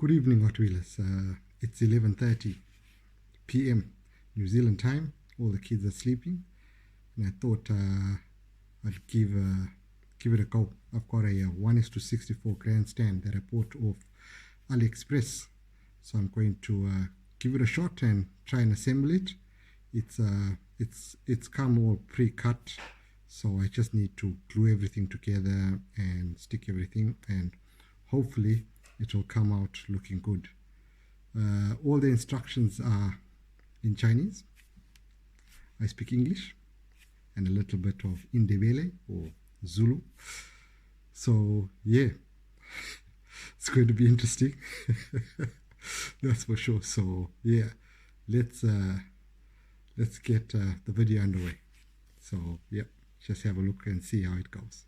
Good evening, Hotwheelers. It's 11:30 p.m. New Zealand time. All the kids are sleeping, and I thought I'd give it a go. I've got a 1:64 grandstand that I bought off AliExpress, so I'm going to give it a shot and try and assemble it. It's come all pre-cut, so I just need to glue everything together and stick everything, and hopefully it will come out looking good. All the instructions are in Chinese. I speak English and a little bit of Indebele or Zulu. So yeah, it's going to be interesting. That's for sure. So yeah, let's get the video underway. So yeah, just have a look and see how it goes.